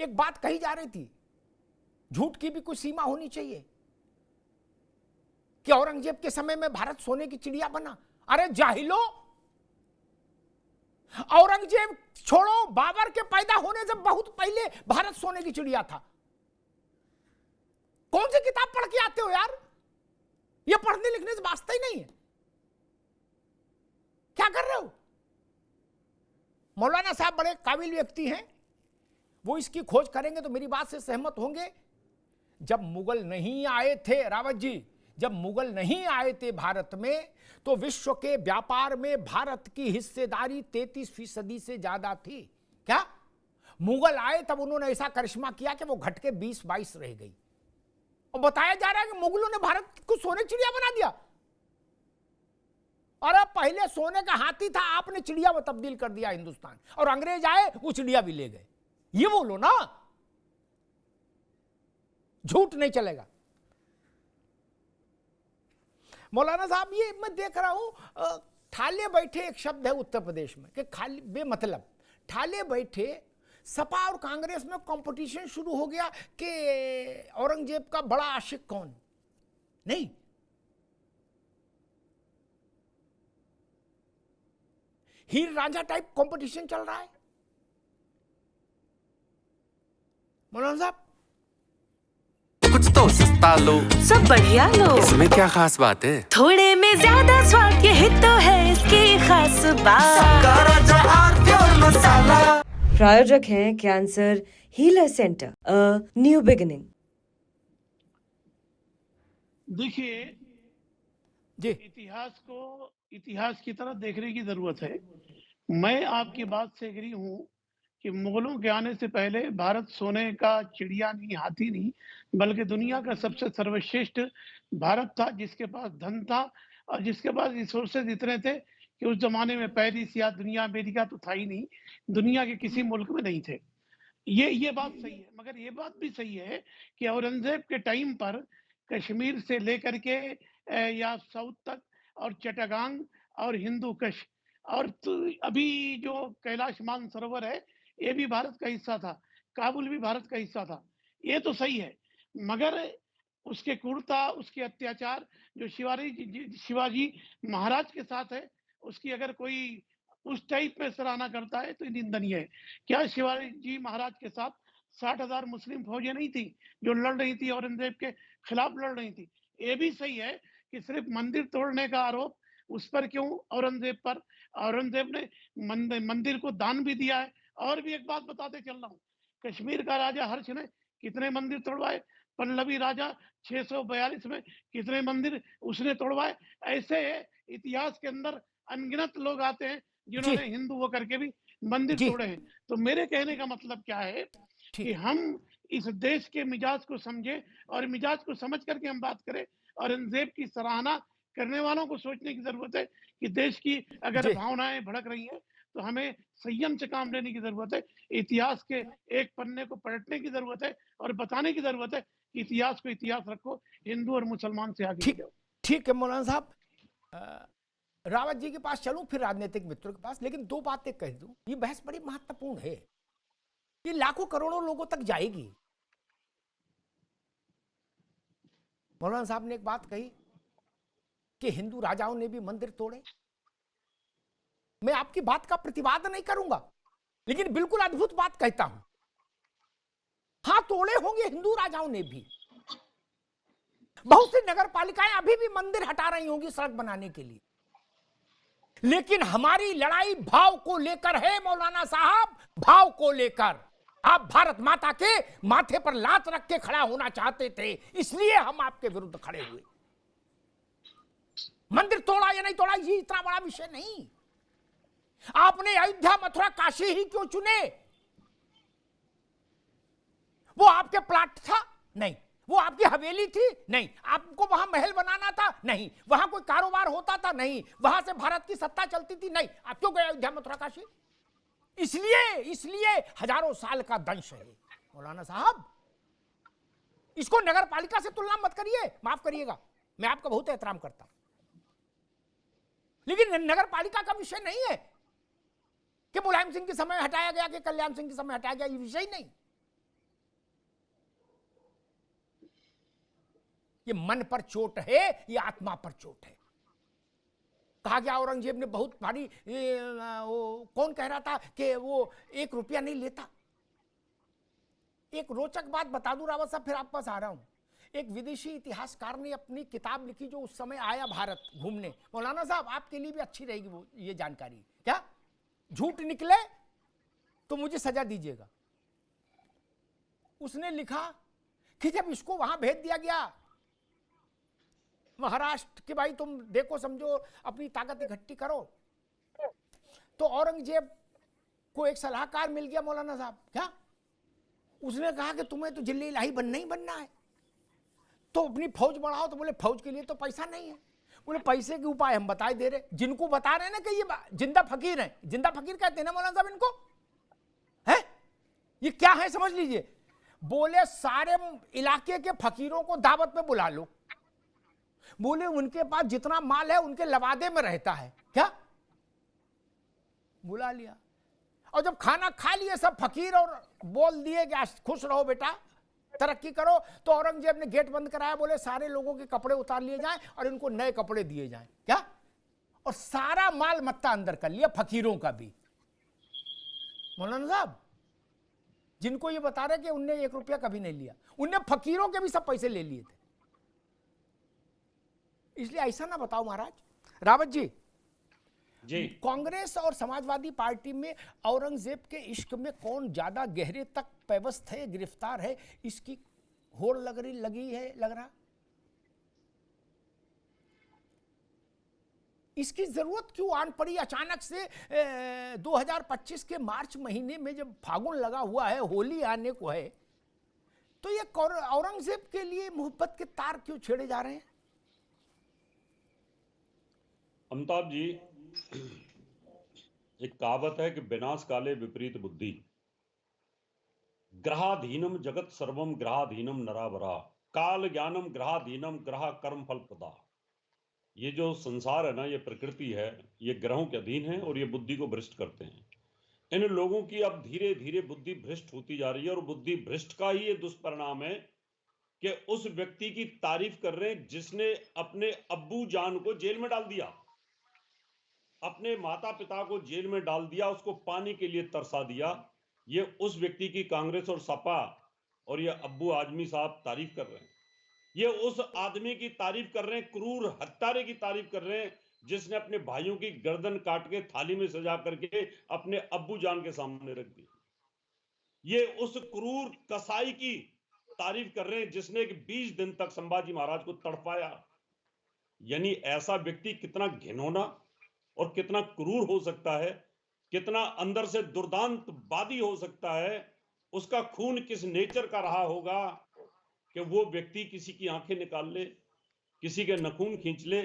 एक बात कही जा रही थी, झूठ की भी कुछ सीमा होनी चाहिए, कि औरंगजेब के समय में भारत सोने की चिड़िया बना। अरे जाहिलो, औरंगजेब छोड़ो, बाबर के पैदा होने से बहुत पहले भारत सोने की चिड़िया था। कौन सी किताब पढ़ के आते हो यार? ये पढ़ने लिखने से वास्ता ही नहीं है। क्या कर रहे हो? मौलाना साहब बड़े काबिल व्यक्ति हैं, वो इसकी खोज करेंगे तो मेरी बात से सहमत होंगे। जब मुगल नहीं आए थे रावत जी, जब मुगल नहीं आए थे भारत में, तो विश्व के व्यापार में भारत की हिस्सेदारी 33% से ज्यादा थी। क्या मुगल आए तब उन्होंने ऐसा करिश्मा किया कि वो घट के 20-22 रह गई, और बताया जा रहा है कि मुगलों ने भारत को सोने चिड़िया बना दिया। अरे पहले सोने का हाथी था, आपने चिड़िया में तब्दील कर दिया हिंदुस्तान, और अंग्रेज आए वो चिड़िया भी ले गए। ये बोलो ना, झूठ नहीं चलेगा। मौलाना साहब, ये मैं देख रहा हूं, ठाले बैठे एक शब्द है उत्तर प्रदेश में कि खाली बेमतलब। ठाले बैठे, सपा और कांग्रेस में कंपटीशन शुरू हो गया कि औरंगजेब का बड़ा आशिक कौन। नहीं, हीर रांझा टाइप कंपटीशन चल रहा है मौलाना साहब। कुछ तो सस्ता लो, सब बढ़िया लो, इसमें क्या खास बात है? थोड़े में ज्यादा स्वाद, यही तो है इसकी खास बात। मसाला। प्रायोजक हैं cancer healer centre, a new beginning. देखिए जी, इतिहास को इतिहास की तरह देखने की जरूरत है। मैं आपकी बात से एग्री हूँ कि मुगलों के आने से पहले भारत सोने का चिड़िया नहीं, हाथी नहीं, बल्कि दुनिया का सबसे सर्वश्रेष्ठ भारत था, जिसके पास धन था और जिसके पास रिसोर्सेज इतने थे कि उस जमाने में पेरिस या दुनिया अमेरिका तो था ही नहीं, दुनिया के किसी मुल्क में नहीं थे। ये बात सही है, मगर ये बात भी सही है कि औरंगजेब के टाइम पर कश्मीर से लेकर के या साउथ तक और चट्टागांग और हिंदू कश और अभी जो कैलाश मानसरोवर है, ये भी भारत का हिस्सा था, काबुल भी भारत का हिस्सा था। ये तो सही है, मगर उसके क्रूरता, उसके अत्याचार जो शिवाजी महाराज के साथ है, उसकी अगर कोई उस टाइप में सराहना करता है तो निंदनीय है। क्या शिवाजी महाराज के साथ 60,000 मुस्लिम फौजें नहीं थी जो लड़ रही थी, औरंगजेब के खिलाफ लड़ रही थी? ये भी सही है कि सिर्फ मंदिर तोड़ने का आरोप उस पर क्यों, औरंगजेब पर? औरंगजेब ने मंदिर को दान भी दिया है। और भी एक बात बताते चल रहा हूँ, कश्मीर का राजा हर्ष ने कितने मंदिर तोड़वाए, पल्लवी राजा 642 में कितने मंदिर उसने तोड़वाए। ऐसे इतिहास के अंदर अनगिनत लोग आते हैं जिन्होंने हिंदू होकर के भी मंदिर तोड़े हैं। तो मेरे कहने का मतलब क्या है कि हम इस देश के मिजाज को समझें और मिजाज को समझ करके हम बात करें। औरंगजेब की सराहना करने वालों को सोचने की जरूरत है कि देश की अगर भावनाएं भड़क रही हैं तो हमें संयम से काम लेने की जरूरत है। इतिहास के एक पन्ने को पलटने की जरूरत है और बताने की जरूरत है कि इतिहास को इतिहास रखो, हिंदू और मुसलमान से आगे जाओ। ठीक है मौलाना साहब, रावत जी के पास चलूं, फिर राजनीतिक मित्रों के पास, लेकिन दो बातें कह दूं। ये बहस बड़ी महत्वपूर्ण है, ये लाखों करोड़ों लोगों तक जाएगी। मौलाना साहब ने एक बात कही कि हिंदू राजाओं ने भी मंदिर तोड़े। मैं आपकी बात का प्रतिवाद नहीं करूंगा, लेकिन बिल्कुल अद्भुत बात कहता हूं। हां, तोड़े होंगे हिंदू राजाओं ने भी। बहुत सी नगर पालिकाएं अभी भी मंदिर हटा रही होंगी सड़क बनाने के लिए, लेकिन हमारी लड़ाई भाव को लेकर है मौलाना साहब, भाव को लेकर। आप भारत माता के माथे पर लात रख के खड़ा होना चाहते थे, इसलिए हम आपके विरुद्ध खड़े हुए। मंदिर तोड़ा या नहीं तोड़ा ये इतना बड़ा विषय नहीं। आपने अयोध्या, मथुरा, काशी ही क्यों चुने? वो आपके प्लाट था? नहीं। वो आपकी हवेली थी? नहीं। आपको वहां महल बनाना था? नहीं। वहां कोई कारोबार होता था? नहीं। वहां से भारत की सत्ता चलती थी? नहीं। आप क्यों गए अयोध्या, मथुरा, काशी? इसलिए हजारों साल का दंश है मौलाना साहब। इसको नगर पालिका से तुलना मत करिए, माफ करिएगा, मैं आपका बहुत एहतराम करता हूं, लेकिन नगर पालिका का विषय नहीं है कि मुलायम सिंह के समय हटाया गया कि कल्याण सिंह के समय हटाया गया, ये विषय नहीं। ये मन पर चोट है, ये आत्मा पर चोट है। कहा गया औरंगजेब ने बहुत भारी, वो कौन कह रहा था कि वो 1 रुपया नहीं लेता। एक रोचक बात बता दूं रावत साहब, फिर आप पास आ रहा हूं। एक विदेशी इतिहासकार ने अपनी किताब लिखी जो उस समय आया भारत घूमने। मौलाना साहब आपके लिए भी अच्छी रहेगी वो ये जानकारी। क्या झूठ निकले तो मुझे सजा दीजिएगा। उसने लिखा कि जब इसको वहां भेज दिया गया महाराष्ट्र कि भाई तुम देखो समझो अपनी ताकत इकट्ठी करो, तो औरंगजेब को एक सलाहकार मिल गया मौलाना साहब। क्या उसने कहा कि तुम्हें तो जिले इलाही बनना ही बनना है, तो अपनी फौज बढ़ाओ। तो बोले फौज के लिए तो पैसा नहीं है। बोले पैसे के उपाय हम बताए दे रहे, जिनको बता रहे हैं ना कि ये जिंदा फकीर हैं। जिंदा फकीर कहते हैं ना मौलाना साहब इनको, है ये क्या है समझ लीजिए। बोले सारे इलाके के फकीरों को दावत पे बुला लो। बोले उनके पास जितना माल है उनके लवादे में रहता है। क्या बुला लिया, और जब खाना खा लिए सब फकीर और बोल दिए कि खुश रहो बेटा तरक्की करो, तो औरंगजेब ने गेट बंद कराया। बोले सारे लोगों के कपड़े उतार लिए जाएं और इनको नए कपड़े दिए जाएं। क्या, और सारा माल मत्ता अंदर कर लिया, फकीरों का भी। मौलाना साहब जिनको ये बता रहे कि उनने 1 रुपया कभी नहीं लिया, उनने फकीरों के भी सब पैसे ले लिए थे। इसलिए ऐसा ना बताओ महाराज। रावत जी, कांग्रेस और समाजवादी पार्टी में औरंगजेब के इश्क में कौन ज्यादा गहरे तक पैवस्त है, गिरफ्तार है, इसकी होड़ लग रहा। इसकी जरूरत क्यों आन पड़ी अचानक से 2025 के मार्च महीने में, जब फागुन लगा हुआ है, होली आने को है, तो ये औरंगजेब के लिए मोहब्बत के तार क्यों छेड़े जा रहे हैं? अमिताभ जी, एक कहावत है कि विनाश काले विपरीत बुद्धि, ग्रहाधीनम जगत सर्वम ग्रहाधीनम नरावरा, काल ज्ञानम ग्रहाधीनम ग्रह कर्म फल प्रदा। ये जो संसार है ना, ये प्रकृति है, ये ग्रहों के अधीन है और ये बुद्धि को भ्रष्ट करते हैं। इन लोगों की अब धीरे धीरे बुद्धि भ्रष्ट होती जा रही है, और बुद्धि भ्रष्ट का ही ये दुष्परिणाम है कि उस व्यक्ति की तारीफ कर रहे हैं जिसने अपने अब्बू जान को जेल में डाल दिया, अपने माता पिता को जेल में डाल दिया, उसको पानी के लिए तरसा दिया। ये उस व्यक्ति की कांग्रेस और सपा और ये अब्बू आजमी साहब तारीफ कर रहे हैं। ये उस आदमी की तारीफ कर रहे हैं, क्रूर हत्यारे की तारीफ कर रहे हैं, जिसने अपने भाइयों की गर्दन काट के थाली में सजा करके अपने अब्बू जान के सामने रख दी। ये उस क्रूर कसाई की तारीफ कर रहे हैं जिसने 20 दिन तक संभाजी महाराज को तड़पाया। यानी ऐसा व्यक्ति कितना घिनौना और कितना क्रूर हो सकता है, कितना अंदर से दुर्दांतवादी हो सकता है, उसका खून किस नेचर का रहा होगा कि वो व्यक्ति किसी की आंखें निकाल ले, किसी के नखून खींच ले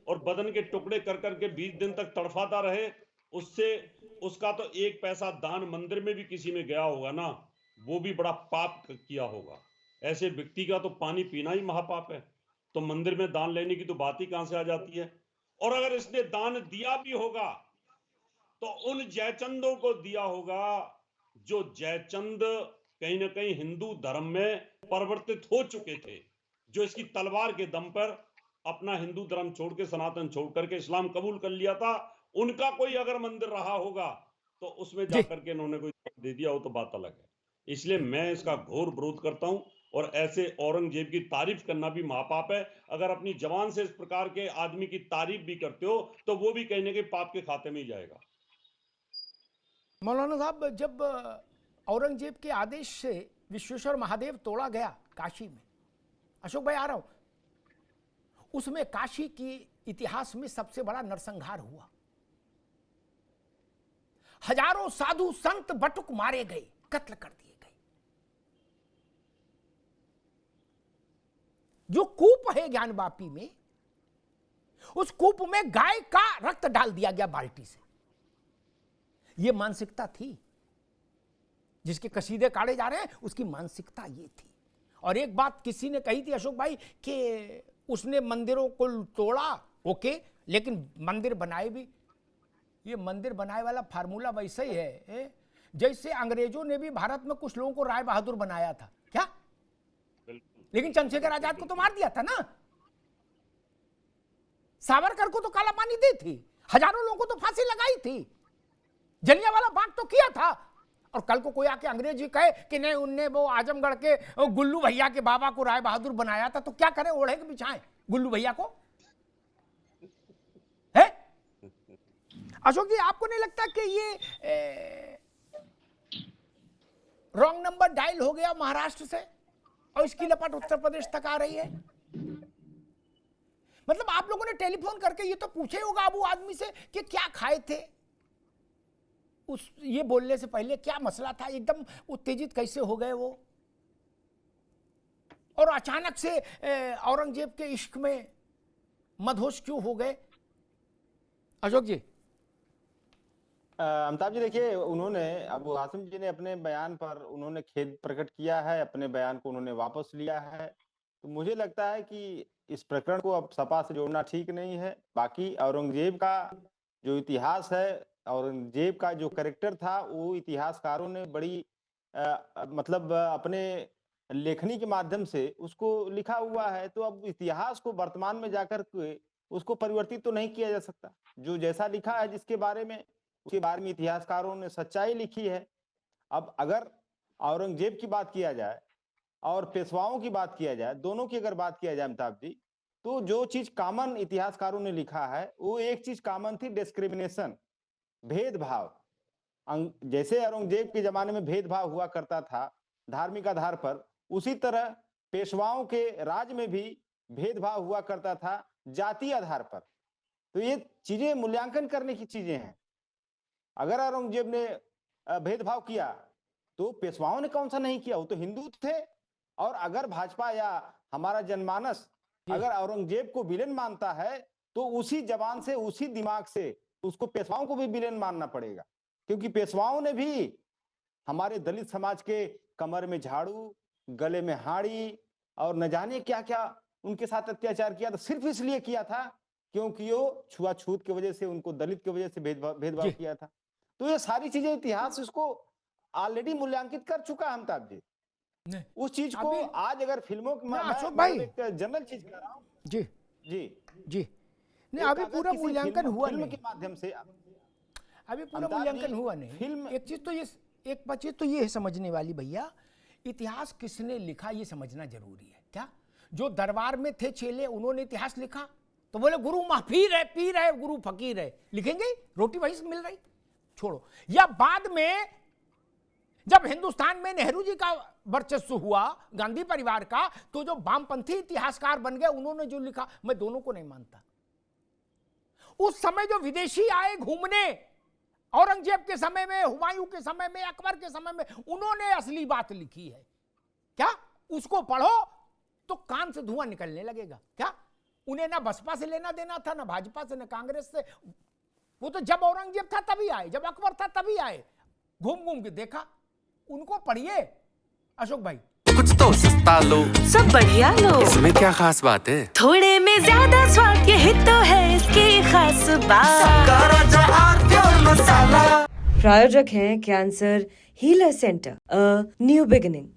और बदन के टुकड़े कर करके 20 दिन तक तड़फाता रहे। उससे उसका तो 1 पैसा दान मंदिर में भी किसी में गया होगा ना, वो भी बड़ा पाप किया होगा। ऐसे व्यक्ति का तो पानी पीना ही महापाप है, तो मंदिर में दान लेने की तो बात ही कहां से आ जाती है। और अगर इसने दान दिया भी होगा तो उन जयचंदों को दिया होगा जो जयचंद कहीं ना कहीं हिंदू धर्म में परिवर्तित हो चुके थे, जो इसकी तलवार के दम पर अपना हिंदू धर्म छोड़ के, सनातन छोड़ करके इस्लाम कबूल कर लिया था। उनका कोई अगर मंदिर रहा होगा तो उसमें जाकर के इन्होंने कोई दे दिया हो तो बात अलग है। इसलिए मैं इसका घोर विरोध करता हूं, और ऐसे औरंगजेब की तारीफ करना भी महापाप है। अगर अपनी जवान से इस प्रकार के आदमी की तारीफ भी करते हो तो वो भी कहीं ना कहीं पाप के खाते में ही जाएगा। मौलाना साहब, जब औरंगजेब के आदेश से विश्वेश्वर महादेव तोड़ा गया काशी में, अशोक भाई आ रहा हूं, उसमें काशी की इतिहास में सबसे बड़ा नरसंहार हुआ। हजारों साधु संत बटुक मारे गए, कत्ल कर दिए गए। जो कूप है ज्ञानवापी में, उस कूप में गाय का रक्त डाल दिया गया बाल्टी से। यह मानसिकता थी, जिसके कसीदे काढ़े जा रहे हैं उसकी मानसिकता ये थी। और एक बात किसी ने कही थी अशोक भाई कि उसने मंदिरों को तोड़ा, ओके, लेकिन मंदिर बनाए भी। ये मंदिर बनाए वाला फार्मूला वैसे ही है जैसे अंग्रेजों ने भी भारत में कुछ लोगों को राय बहादुर बनाया था। क्या बिल्कुल। लेकिन चंद्रशेखर आजाद को तो मार दिया था ना, सावरकर को तो काला पानी दी थी, हजारों लोगों को तो फांसी लगाई थी, जलियांवाला बाग तो किया था। और कल को कोई आके अंग्रेजी कहे कि नहीं उनने वो आजमगढ़ के गुल्लू भैया के बाबा को राय बहादुर बनाया था, तो क्या करें, ओढ़े के बिछाएं गुल्लू भैया को? है अशोक जी, आपको नहीं लगता कि ये रॉन्ग नंबर डायल हो गया महाराष्ट्र से और इसकी लपट उत्तर प्रदेश तक आ रही है? मतलब आप लोगों ने टेलीफोन करके ये तो पूछे होगा अब वो आदमी से कि क्या खाए थे, उस ये बोलने से पहले क्या मसला था, एकदम उत्तेजित कैसे हो गए वो, और अचानक से औरंगजेब के इश्क में मदहोश क्यों हो गए? अशोक जी। अमिताभ जी, देखिए, उन्होंने अब आसिम जी ने अपने बयान पर उन्होंने खेद प्रकट किया है, अपने बयान को उन्होंने वापस लिया है। तो मुझे लगता है कि इस प्रकरण को अब सपा से जोड़ना ठीक नहीं है। बाकी औरंगजेब का जो इतिहास है, औरंगजेब का जो कैरेक्टर था, वो इतिहासकारों ने बड़ी मतलब अपने लेखनी के माध्यम से उसको लिखा हुआ है। तो अब इतिहास को वर्तमान में जाकर के उसको परिवर्तित तो नहीं किया जा सकता। जो जैसा लिखा है जिसके बारे में, उसके बारे में इतिहासकारों ने सच्चाई लिखी है। अब अगर औरंगजेब की बात किया जाए और पेशवाओं की बात किया जाए, दोनों की अगर बात किया जाए अमिताभ जी, तो जो चीज कॉमन इतिहासकारों ने लिखा है वो एक चीज कॉमन थी, डिस्क्रिमिनेशन, भेदभाव। जैसे औरंगजेब के जमाने में भेदभाव हुआ करता था धार्मिक आधार पर, उसी तरह पेशवाओं के राज में भी भेदभाव हुआ करता था जातीय आधार पर। तो ये चीजें मूल्यांकन करने की चीजें हैं। अगर औरंगजेब ने भेदभाव किया तो पेशवाओं ने कौन सा नहीं किया, वो तो हिंदू थे। और अगर भाजपा या हमारा जनमानस अगर औरंगजेब को विलेन मानता है तो उसी जबान से, उसी दिमाग से उसको पेशवाओं को भी विलेन मानना पड़ेगा। क्योंकि पेशवाओं ने भी हमारे दलित समाज के कमर में झाड़ू, गले में हाड़ी और न जाने क्या क्या उनके साथ अत्याचार किया था, सिर्फ इसलिए किया था क्योंकि वो छुआछूत की वजह से, उनको दलित की वजह से भेदभाव किया था। तो ये सारी चीजें इतिहास इसको ऑलरेडी मूल्यांकित कर चुका है अमिताभ जी। उस चीज को आज अगर फिल्मों में, अशोक भाई, एक जनरल चीज कह रहा हूँ जी जी जी, नहीं अभी पूरा मूल्यांकन हुआ नहीं, के माध्यम से अभी पूरा मूल्यांकन हुआ नहीं। फिल्म एक चीज तो ये, एक चीज तो ये है समझने वाली भैया, इतिहास किसने लिखा ये समझना जरूरी है। क्या जो दरबार में थे चेले उन्होंने इतिहास लिखा? तो बोले गुरु महफीर है, पीर है, गुरु फकीर है, लिखेंगे, रोटी वहीं से मिल रही, छोड़ो। या बाद में जब हिंदुस्तान में नेहरू जी का वर्चस्व हुआ, गांधी परिवार का, तो जो वामपंथी इतिहासकार बन गए उन्होंने जो लिखा, मैं दोनों को नहीं मानता। उस समय जो विदेशी आए घूमने, औरंगजेब के समय में, हुमायूं के समय में, अकबर के समय में, उन्होंने असली बात लिखी है। क्या उसको पढ़ो तो कान से धुआं निकलने लगेगा। क्या उन्हें ना बसपा से लेना देना था, ना भाजपा से, ना कांग्रेस से। वो तो जब औरंगजेब था तभी आए, जब अकबर था तभी आए, घूम घूम के देखा। उनको पढ़िए अशोक भाई। कुछ तो सस्ता लो, सब बढ़िया लो, इसमें क्या खास बात है? थोड़े में ज्यादा स्वाद, यही तो है इसकी खास बात। प्रायोजक हैं cancer healer centre, a new beginning.